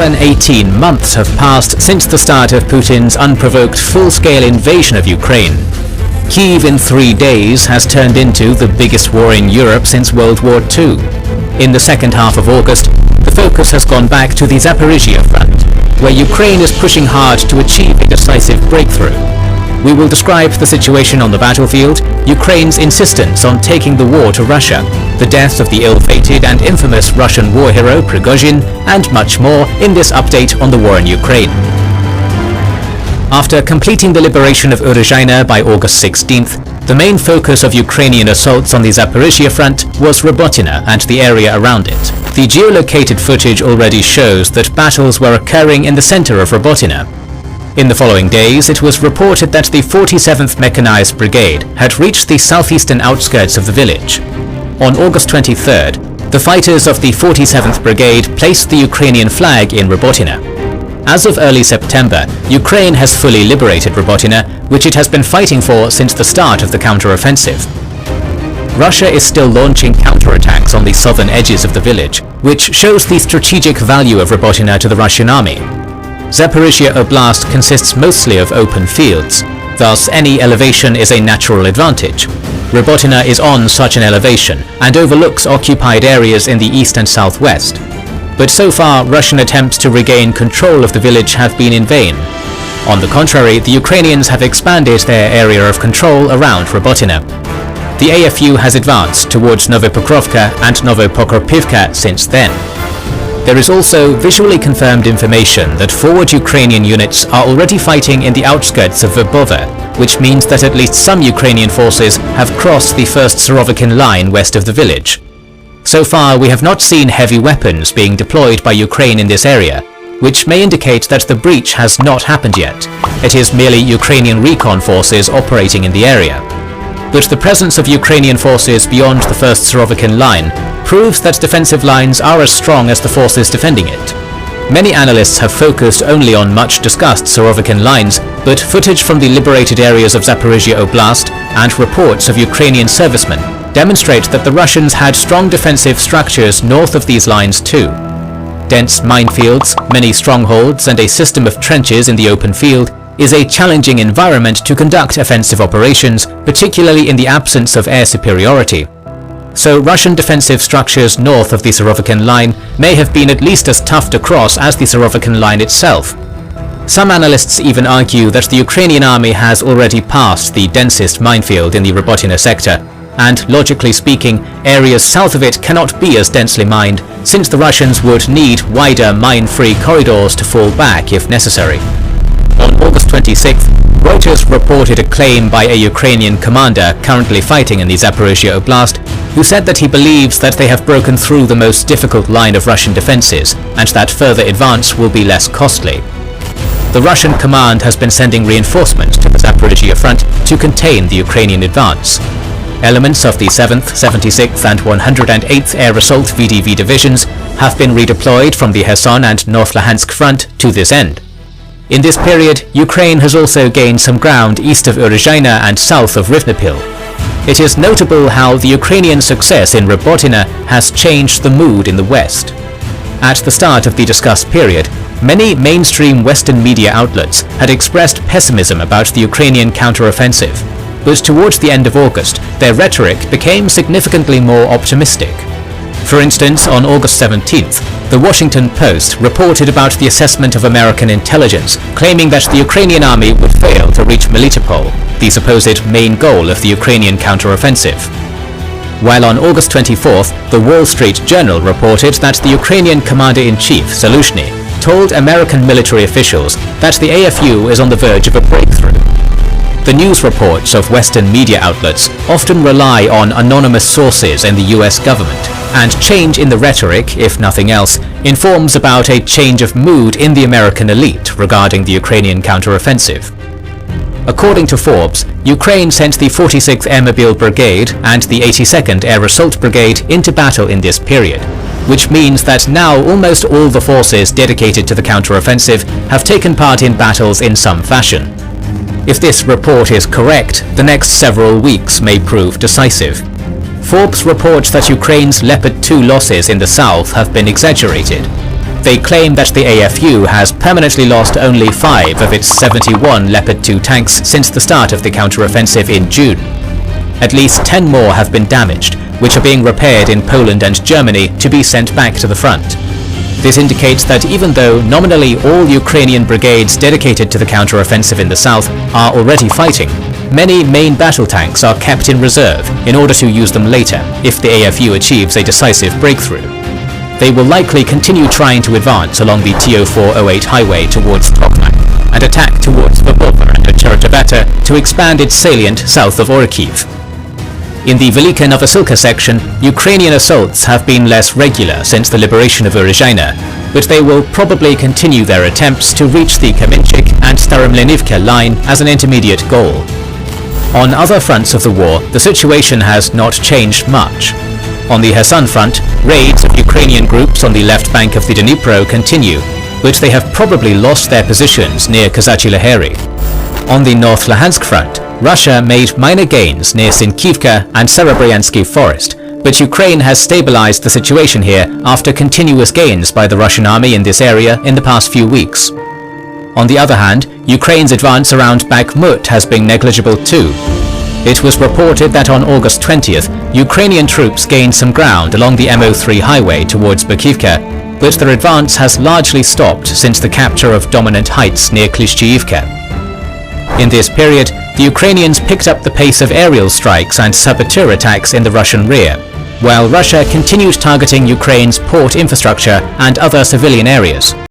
than 18 months have passed since the start of Putin's unprovoked full-scale invasion of Ukraine. Kyiv in 3 days has turned into the biggest war in Europe since World War II. In the second half of August, the focus has gone back to the Zaporizhia front, where Ukraine is pushing hard to achieve a decisive breakthrough. We will describe the situation on the battlefield, Ukraine's insistence on taking the war to Russia, the death of the ill-fated and infamous Russian war hero Prigozhin, and much more in this update on the war in Ukraine. After completing the liberation of Zaporizhia by August 16th, the main focus of Ukrainian assaults on the Zaporizhia front was Robotyne and the area around it. The geolocated footage already shows that battles were occurring in the center of Robotyne. In the following days, it was reported that the 47th Mechanized Brigade had reached the southeastern outskirts of the village. On August 23rd, the fighters of the 47th Brigade placed the Ukrainian flag in Robotyne. As of early September, Ukraine has fully liberated Robotyne, which it has been fighting for since the start of the counteroffensive. Russia is still launching counterattacks on the southern edges of the village, which shows the strategic value of Robotyne to the Russian army. Zaporizhia Oblast consists mostly of open fields, thus any elevation is a natural advantage. Robotyne is on such an elevation and overlooks occupied areas in the east and southwest. But so far, Russian attempts to regain control of the village have been in vain. On the contrary, the Ukrainians have expanded their area of control around Robotyne. The AFU has advanced towards Novopokrovka and Novopokropivka since then. There is also visually confirmed information that forward Ukrainian units are already fighting in the outskirts of Verbove, which means that at least some Ukrainian forces have crossed the first Surovikin line west of the village. So far, we have not seen heavy weapons being deployed by Ukraine in this area, which may indicate that the breach has not happened yet. It is merely Ukrainian recon forces operating in the area. But the presence of Ukrainian forces beyond the first Surovikin line proves that defensive lines are as strong as the forces defending it. Many analysts have focused only on much discussed Surovikin lines, but footage from the liberated areas of Zaporizhia Oblast and reports of Ukrainian servicemen demonstrate that the Russians had strong defensive structures north of these lines too. Dense minefields, many strongholds, and a system of trenches in the open field is a challenging environment to conduct offensive operations, particularly in the absence of air superiority. So Russian defensive structures north of the Surovikin line may have been at least as tough to cross as the Surovikin line itself. Some analysts even argue that the Ukrainian army has already passed the densest minefield in the Robotyne sector, and logically speaking, areas south of it cannot be as densely mined, since the Russians would need wider mine-free corridors to fall back if necessary. On August 26th, Reuters reported a claim by a Ukrainian commander currently fighting in the Zaporizhia Oblast, who said that he believes that they have broken through the most difficult line of Russian defenses, and that further advance will be less costly. The Russian command has been sending reinforcements to the Zaporizhia front to contain the Ukrainian advance. Elements of the 7th, 76th and 108th Air Assault VDV divisions have been redeployed from the Kherson and North Luhansk front to this end. In this period, Ukraine has also gained some ground east of Zaporizhia and south of Rivnepil. It is notable how the Ukrainian success in Robotyne has changed the mood in the west. At the start of the discussed period, many mainstream Western media outlets had expressed pessimism about the Ukrainian counteroffensive, but towards the end of August, their rhetoric became significantly more optimistic. For instance, on August 17th, the Washington Post reported about the assessment of American intelligence, claiming that the Ukrainian army would fail to reach Melitopol, the supposed main goal of the Ukrainian counteroffensive. While on August 24th, the Wall Street Journal reported that the Ukrainian commander-in-chief, Zaluzhny, told American military officials that the AFU is on the verge of a breakthrough. The news reports of Western media outlets often rely on anonymous sources in the US government, and change in the rhetoric, if nothing else, informs about a change of mood in the American elite regarding the Ukrainian counteroffensive. According to Forbes, Ukraine sent the 46th Air Mobile Brigade and the 82nd Air Assault Brigade into battle in this period, which means that now almost all the forces dedicated to the counteroffensive have taken part in battles in some fashion. If this report is correct, the next several weeks may prove decisive. Forbes reports that Ukraine's Leopard 2 losses in the south have been exaggerated. They claim that the AFU has permanently lost only 5 of its 71 Leopard 2 tanks since the start of the counteroffensive in June. At least 10 more have been damaged, which are being repaired in Poland and Germany to be sent back to the front. This indicates that even though nominally all Ukrainian brigades dedicated to the counteroffensive in the south are already fighting, many main battle tanks are kept in reserve in order to use them later if the AFU achieves a decisive breakthrough. They will likely continue trying to advance along the TO408 highway towards Tokmak and attack towards Zaporizhia and Chertovata to expand its salient south of Orkiv. In the Velika Novosilka section, Ukrainian assaults have been less regular since the liberation of Urozhaina, but they will probably continue their attempts to reach the Kamenchik and Staromlenivka line as an intermediate goal. On other fronts of the war, the situation has not changed much. On the Kherson front, raids of Ukrainian groups on the left bank of the Dnipro continue, but they have probably lost their positions near Kozachyi-Laheri. On the North Luhansk front, Russia made minor gains near Sinkivka and Serebryansky Forest, but Ukraine has stabilized the situation here after continuous gains by the Russian army in this area in the past few weeks. On the other hand, Ukraine's advance around Bakhmut has been negligible too. It was reported that on August 20th, Ukrainian troops gained some ground along the MO3 highway towards Bakhivka, but their advance has largely stopped since the capture of dominant heights near Klishchiivka. In this period, the Ukrainians picked up the pace of aerial strikes and saboteur attacks in the Russian rear, while Russia continued targeting Ukraine's port infrastructure and other civilian areas.